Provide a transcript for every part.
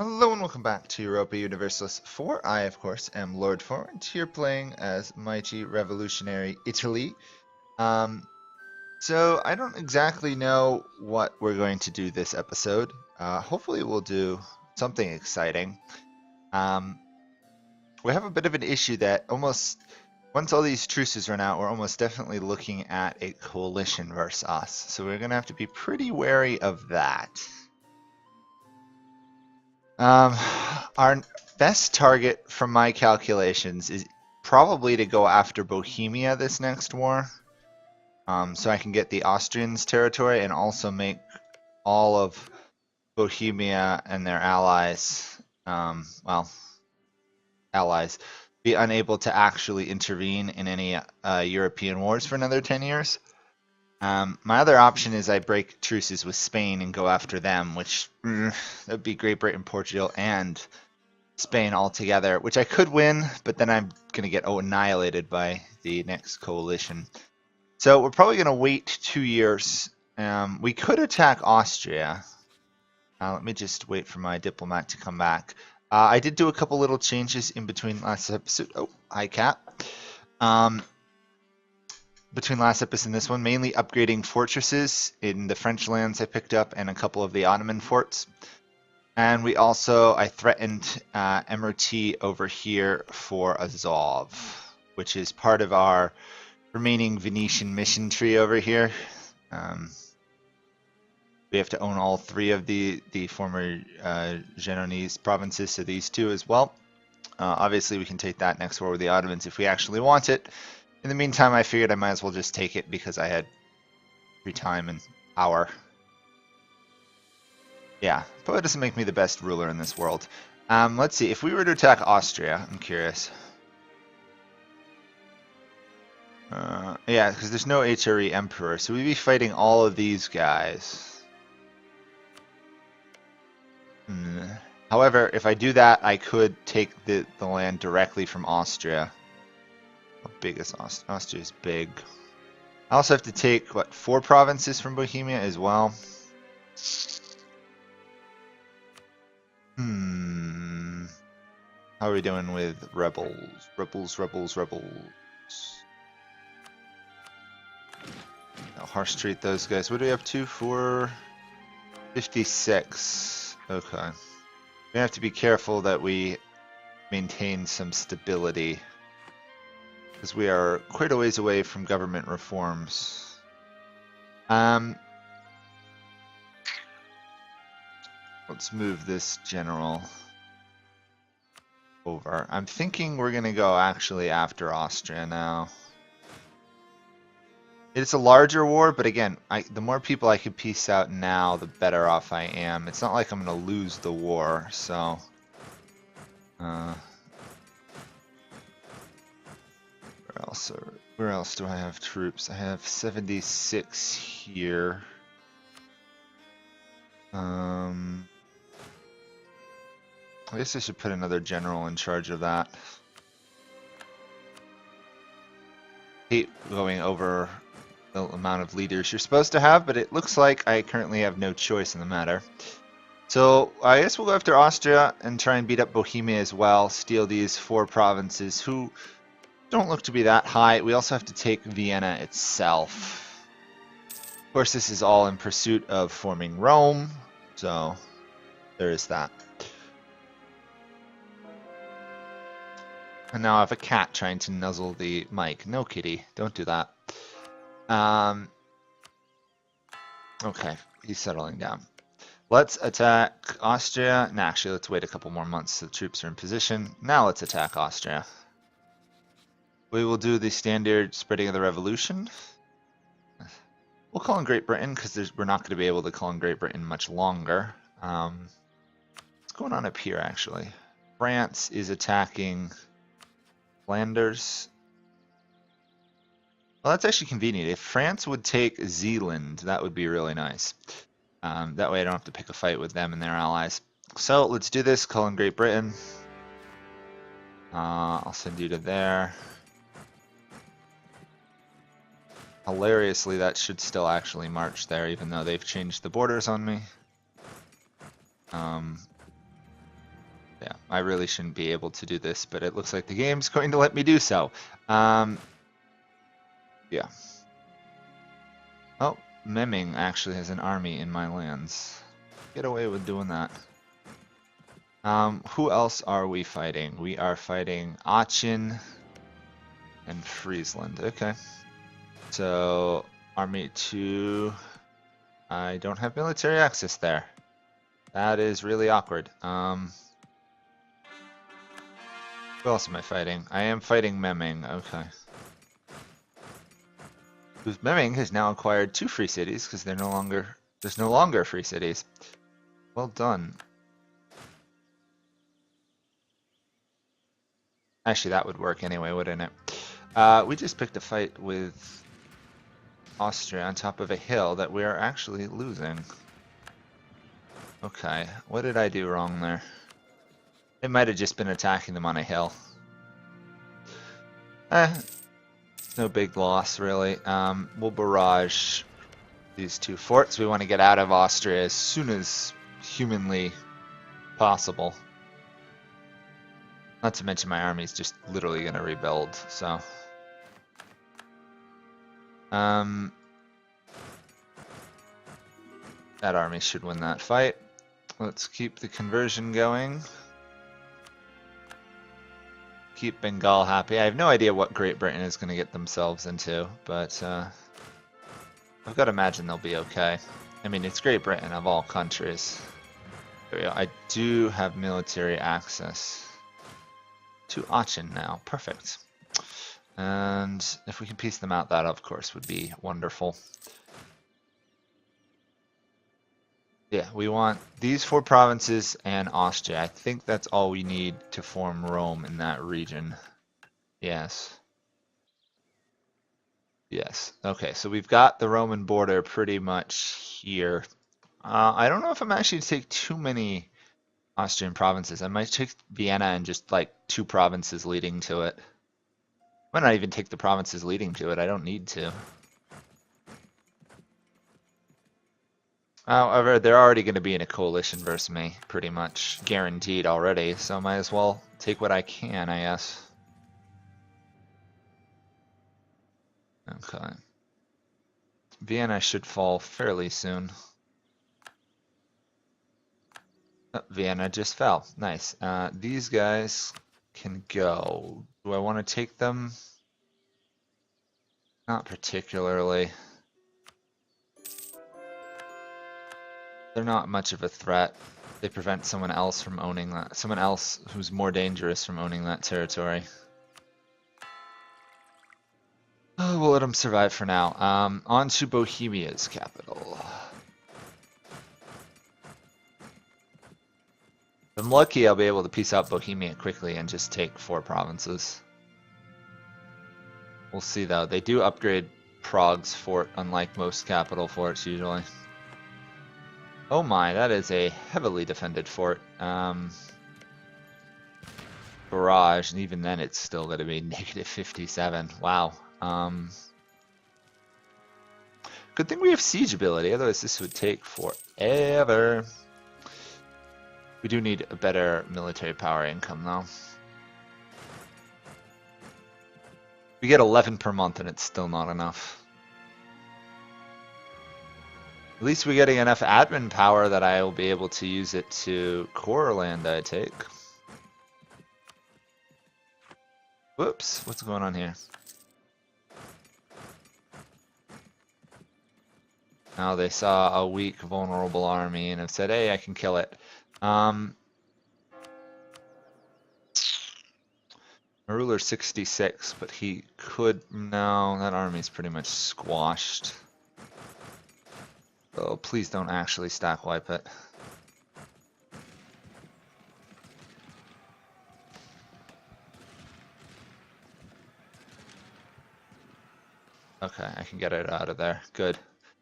Hello and welcome back to Europa Universalis 4. I, of course, am Lord Forwind, here playing as mighty revolutionary Italy. Um, so I don't exactly know what we're going to do this episode. Hopefully we'll do something exciting. We have a bit of an issue that once all these truces run out, we're almost definitely looking at a coalition versus us. So we're going to have to be pretty wary of that. Our best target from my calculations is probably to go after Bohemia this next war. So I can get the Austrians' territory and also make all of Bohemia and their allies, allies, be unable to actually intervene in any European wars for another 10 years. My other option is I break truces with Spain and go after them, which that would be Great Britain, Portugal, and Spain all together, which I could win, but then I'm going to get annihilated by the next coalition. So we're probably going to wait 2 years. We could attack Austria. Let me just wait for my diplomat to come back. I did do a couple little changes in between last episode. Oh, hi, Cat. Between last episode and this one, mainly upgrading fortresses in the French lands I picked up and a couple of the Ottoman forts. And I threatened Emirati over here for Azov, which is part of our remaining Venetian mission tree over here. We have to own all three of the former Genoese provinces, so these two as well. Obviously, we can take that next war with the Ottomans if we actually want it. In the meantime, I figured I might as well just take it because I had free time and power. Yeah, probably doesn't make me the best ruler in this world. Let's see, if we were to attack Austria, I'm curious. Yeah, because there's no HRE Emperor, so we'd be fighting all of these guys. However, if I do that, I could take the land directly from Austria. How big is Austria? Austria is big. I also have to take, what, 4 provinces from Bohemia as well? How are we doing with rebels? Rebels. I'll harsh treat those guys. What are we up to? 456. Okay. We're gonna have to be careful that we maintain some stability, because we are quite a ways away from government reforms. Let's move this general over. I'm thinking we're gonna go actually after Austria now. It's a larger war, but again, the more people I can piece out now, the better off I am. It's not like I'm gonna lose the war, so where else do I have troops? I have 76 here. I guess I should put another general in charge of that. Hate going over the amount of leaders you're supposed to have, but it looks like I currently have no choice in the matter. So I guess we'll go after Austria and try and beat up Bohemia as well, steal these 4 provinces who don't look to be that high. We also have to take Vienna itself. Of course, this is all in pursuit of forming Rome, so there is that. And now I have a cat trying to nuzzle the mic. No, kitty, don't do that. Okay, he's settling down. Let's attack Austria. No, actually, let's wait a couple more months so the troops are in position. Now let's attack Austria. We will do the standard spreading of the revolution. We'll call in Great Britain because we're not going to be able to call in Great Britain much longer. What's going on up here, actually? France is attacking Flanders. Well, that's actually convenient. If France would take Zealand, that would be really nice. That way I don't have to pick a fight with them and their allies. So let's do this. Call in Great Britain. I'll send you to there. Hilariously, that should still actually march there, even though they've changed the borders on me. I really shouldn't be able to do this, but it looks like the game's going to let me do so. Yeah. Oh, Memming actually has an army in my lands. Get away with doing that. Who else are we fighting? We are fighting Aachen and Friesland. Okay. So, Army 2... I don't have military access there. That is really awkward. Who else am I fighting? I am fighting Memming. Okay. Whose Memming has now acquired 2 free cities because there's no longer free cities. Well done. Actually, that would work anyway, wouldn't it? We just picked a fight with Austria on top of a hill that we are actually losing. Okay, what did I do wrong there? It might have just been attacking them on a hill. No big loss, really. We'll barrage these 2 forts. We want to get out of Austria as soon as humanly possible. Not to mention my army's just literally going to rebuild, so... that army should win that fight. Let's keep the conversion going. Keep Bengal happy. I have no idea what Great Britain is going to get themselves into, but I've got to imagine they'll be okay. I mean, it's Great Britain of all countries. There we go. I do have military access to Aachen now. Perfect. And if we can piece them out, that of course would be wonderful. Yeah, we want these 4 provinces and Austria. I think that's all we need to form Rome in that region. Yes. Yes. Okay, so we've got the Roman border pretty much here. I don't know if I'm actually to take too many Austrian provinces. I might take Vienna and just like 2 provinces leading to it. I might not even take the provinces leading to it. I don't need to. However, they're already going to be in a coalition versus me, pretty much guaranteed already, so I might as well take what I can, I guess. Okay. Vienna should fall fairly soon. Oh, Vienna just fell. Nice. These guys can go. Do I want to take them? Not particularly. They're not much of a threat. They prevent someone else from owning that. Someone else who's more dangerous from owning that territory. Oh, we'll let them survive for now. On to Bohemia's capital. If I'm lucky, I'll be able to piece out Bohemia quickly and just take 4 provinces. We'll see though. They do upgrade Prague's fort, unlike most capital forts usually. Oh my, that is a heavily defended fort. Barrage, and even then it's still going to be negative 57. Wow. Good thing we have siege ability, otherwise this would take forever. We do need a better military power income though. We get 11 per month and it's still not enough. At least we're getting enough admin power that I will be able to use it to core land, I take. Whoops, what's going on here? Now they saw a weak, vulnerable army and have said, hey, I can kill it. Ruler 66, but he could... No, that army's pretty much squashed. Oh, please don't actually stack wipe it. Okay, I can get it out of there. Good.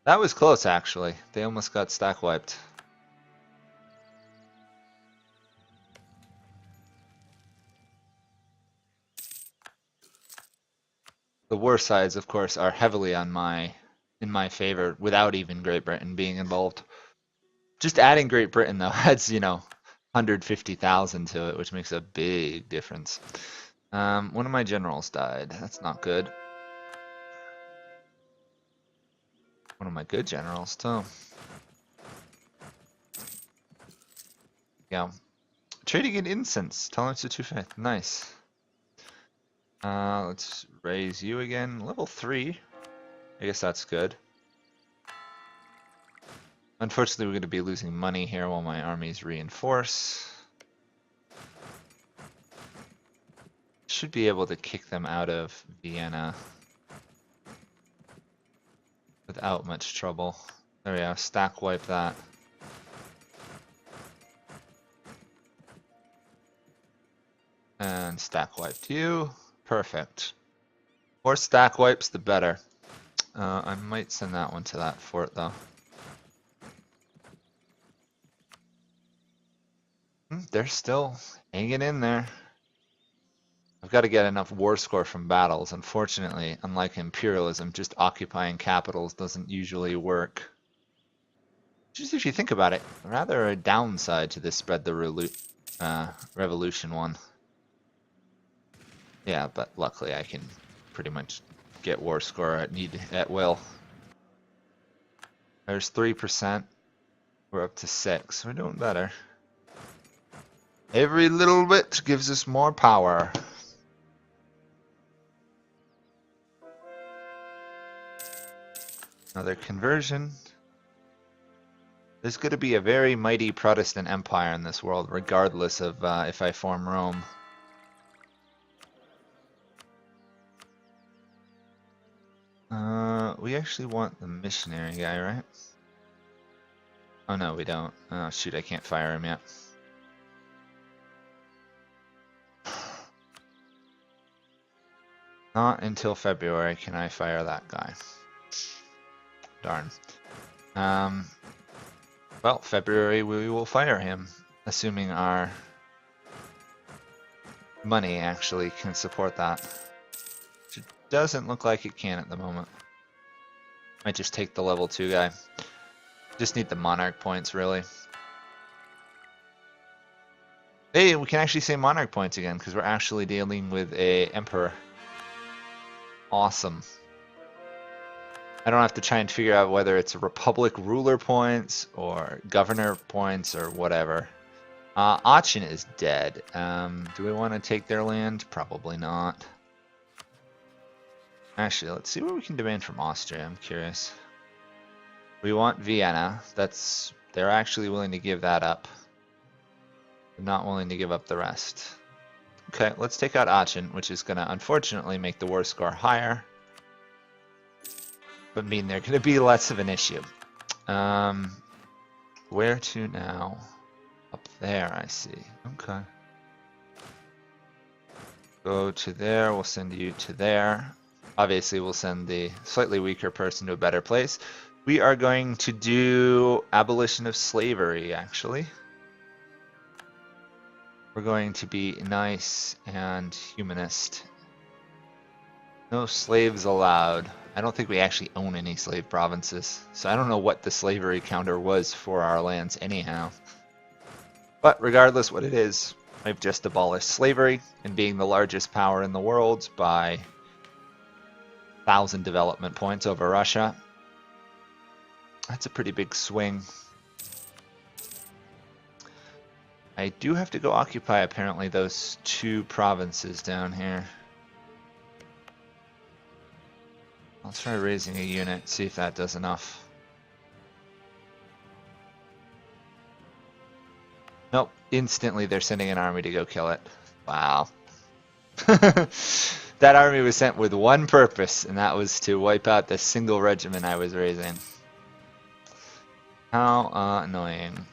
That was close, actually. They almost got stack wiped. The war sides, of course, are heavily on in my favor without even Great Britain being involved. Just adding Great Britain, though, adds, you know, 150,000 to it, which makes a big difference. One of my generals died. That's not good. One of my good generals, too. Yeah. Trading in incense. Tolerance to 2 faith. Nice. Let's raise you again. Level 3. I guess that's good. Unfortunately, we're going to be losing money here while my armies reinforce. Should be able to kick them out of Vienna without much trouble. There we go. Stack wipe that. And stack wiped you. Perfect. More stack wipes, the better. I might send that one to that fort, though. They're still hanging in there. I've got to get enough war score from battles. Unfortunately, unlike imperialism, just occupying capitals doesn't usually work. Just if you think about it, rather a downside to this spread the revolution one. Yeah, but luckily I can pretty much get war score at will. There's 3%. We're up to 6. We're doing better. Every little bit gives us more power. Another conversion. There's going to be a very mighty Protestant empire in this world, regardless of if I form Rome. We actually want the missionary guy, right? Oh no, we don't. Oh shoot, I can't fire him yet. Not until February can I fire that guy. Darn. Well, February we will fire him, assuming our money actually can support that. Which it doesn't look like it can at the moment. Might just take the level 2 guy. Just need the monarch points, really. Hey, we can actually say monarch points again, because we're actually dealing with a emperor. Awesome. I don't have to try and figure out whether it's a republic ruler points or governor points or whatever. Aachen is dead. Do we want to take their land? Probably not. Actually, let's see what we can demand from Austria. I'm curious. We want Vienna. They're actually willing to give that up. They're not willing to give up the rest. Okay, let's take out Aachen, which is going to unfortunately make the war score higher. But mean they're going to be less of an issue. Where to now? Up there, I see. Okay. Go to there. We'll send you to there. Obviously, we'll send the slightly weaker person to a better place. We are going to do abolition of slavery, actually. We're going to be nice and humanist. No slaves allowed. I don't think we actually own any slave provinces, so I don't know what the slavery counter was for our lands anyhow. But regardless what it is, I've just abolished slavery, and being the largest power in the world by 1,000 development points over Russia. That's a pretty big swing. I do have to go occupy, apparently, those 2 provinces down here. I'll try raising a unit, see if that does enough. Nope, instantly they're sending an army to go kill it. Wow. That army was sent with one purpose, and that was to wipe out the single regiment I was raising. How annoying.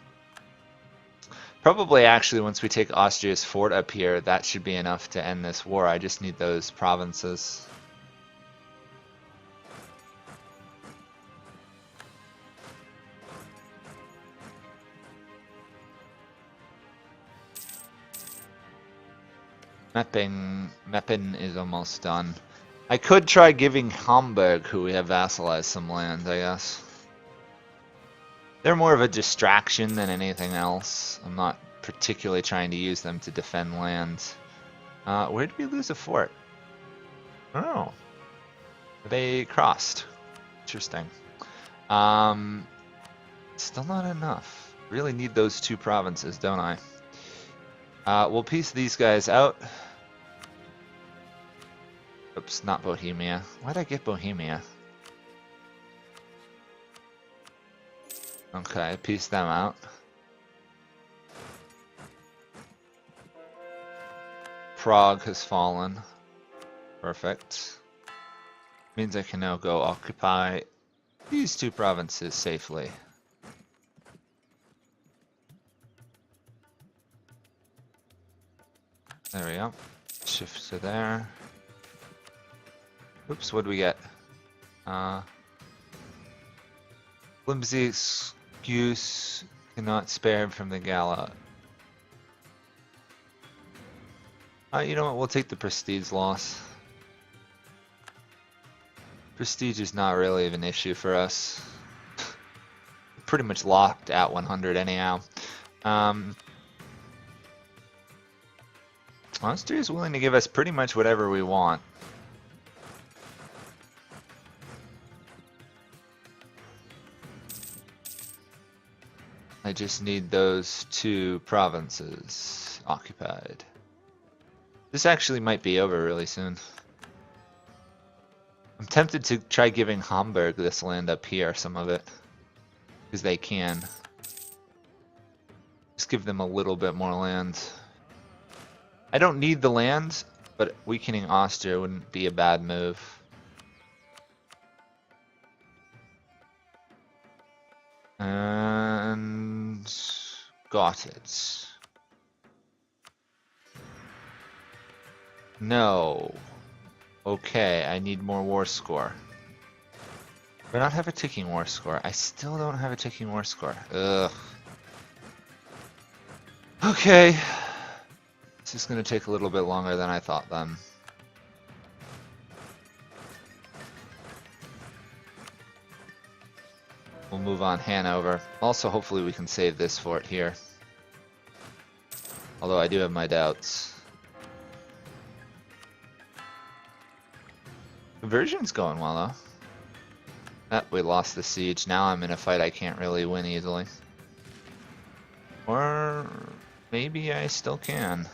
Probably actually once we take Austria's fort up here, that should be enough to end this war. I just need those provinces. Meppen is almost done. I could try giving Hamburg, who we have vassalized, some land, I guess. They're more of a distraction than anything else. I'm not particularly trying to use them to defend land. Where did we lose a fort? Oh, they crossed. Interesting. Still not enough. Really need those 2 provinces, don't I? We'll piece these guys out. Oops, not Bohemia. Why'd I get Bohemia? Okay, piece them out. Prague has fallen. Perfect. Means I can now go occupy these 2 provinces safely. There we go. Shift to there. Oops, what do we get? Flimsy excuse, cannot spare him from the gala. You know what, we'll take the prestige loss. Prestige is not really an issue for us. Pretty much locked at 100 anyhow. Austria is willing to give us pretty much whatever we want. I just need those 2 provinces occupied. This actually might be over really soon. I'm tempted to try giving Hamburg this land up here, some of it. Because they can. Just give them a little bit more land. I don't need the land, but weakening Austria wouldn't be a bad move. And got it. No. Okay, I need more war score. Do I not have a ticking war score? I still don't have a ticking war score. Ugh. Okay. This is going to take a little bit longer than I thought then. We'll move on Hanover. Also, hopefully we can save this fort here. Although I do have my doubts. Conversion's going well though. We lost the siege. Now I'm in a fight I can't really win easily. Or maybe I still can.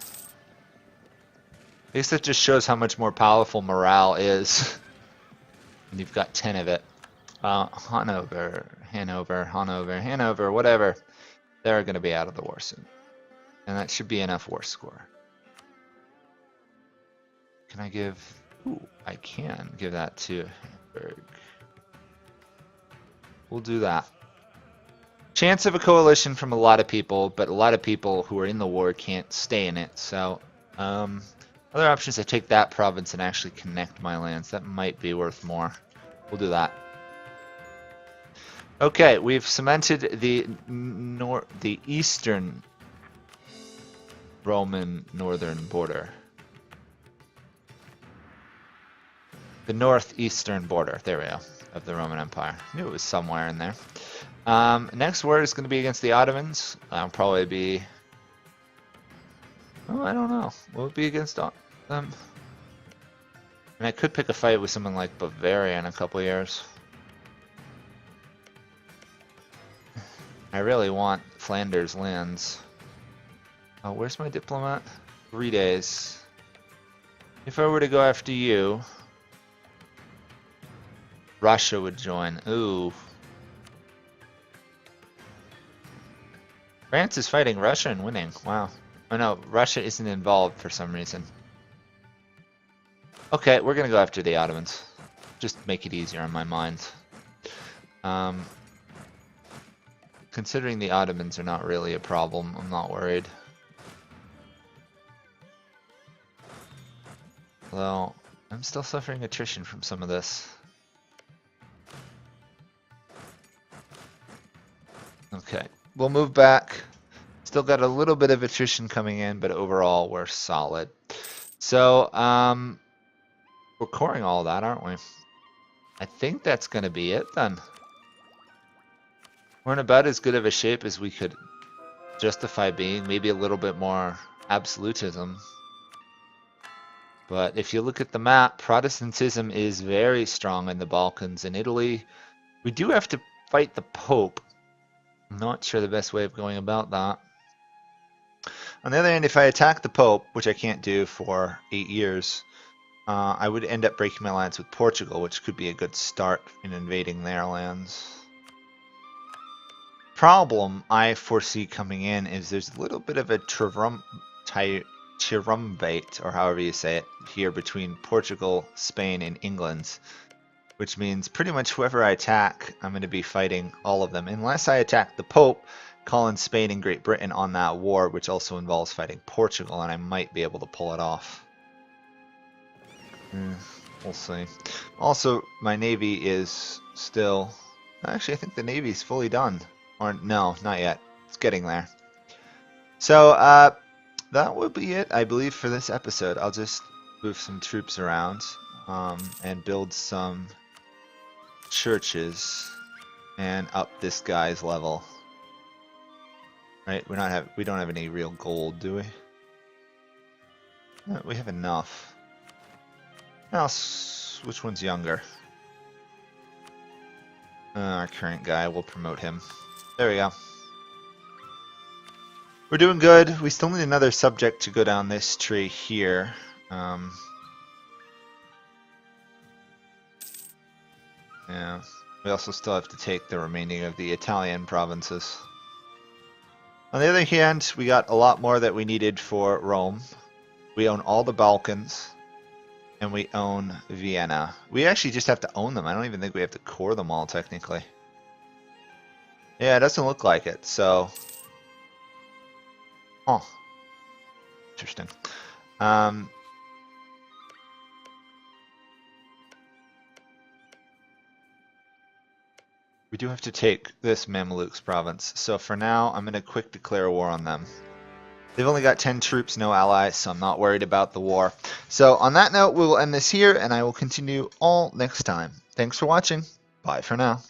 I guess that just shows how much more powerful morale is. And you've got 10 of it. Hanover, whatever. They're going to be out of the war soon. And that should be enough war score. Can I give... Ooh, I can give that to Hamburg. We'll do that. Chance of a coalition from a lot of people, but a lot of people who are in the war can't stay in it. So, other options, I take that province and actually connect my lands. That might be worth more. We'll do that. Okay, we've cemented the eastern Roman northern border. The northeastern border, there we go, of the Roman Empire. I knew it was somewhere in there. Next war is going to be against the Ottomans. That'll probably be... Oh, I don't know. Will it be against them? And I could pick a fight with someone like Bavaria in a couple years. I really want Flanders lands. Oh, where's my diplomat? 3 days. If I were to go after you, Russia would join. Ooh. France is fighting Russia and winning. Wow. Oh no, Russia isn't involved for some reason. Okay, we're gonna go after the Ottomans. Just make it easier on my mind. Considering the Ottomans are not really a problem, I'm not worried. Although, I'm still suffering attrition from some of this. Okay, we'll move back. Still got a little bit of attrition coming in, but overall we're solid. So, we're coring all that, aren't we? I think that's going to be it then. We're in about as good of a shape as we could justify being, maybe a little bit more absolutism. But if you look at the map, Protestantism is very strong in the Balkans and Italy. We do have to fight the Pope. I'm not sure the best way of going about that. On the other hand, if I attack the Pope, which I can't do for 8 years, I would end up breaking my alliance with Portugal, which could be a good start in invading their lands. Problem I foresee coming in is there's a little bit of a triumvirate, or however you say it, here between Portugal, Spain, and England, which means pretty much whoever I attack, I'm going to be fighting all of them, unless I attack the Pope, calling Spain and Great Britain on that war, which also involves fighting Portugal, and I might be able to pull it off. We'll see. Also, my navy is still... Actually, I think the navy's fully done. Or no, not yet. It's getting there. So, that will be it, I believe, for this episode. I'll just move some troops around and build some churches and up this guy's level. Right? We don't have any real gold, do we? No, we have enough. Which one's younger? Our current guy, we'll promote him. There we go. We're doing good. We still need another subject to go down this tree here. Yeah. We also still have to take the remaining of the Italian provinces. On the other hand, we got a lot more that we needed for Rome. We own all the Balkans. And we own Vienna. We actually just have to own them. I don't even think we have to core them all, technically. Yeah, it doesn't look like it, so... Oh. Interesting. We do have to take this Mamluks province, so for now, I'm going to quick declare war on them. They've only got 10 troops, no allies, so I'm not worried about the war. So on that note, we will end this here, and I will continue all next time. Thanks for watching. Bye for now.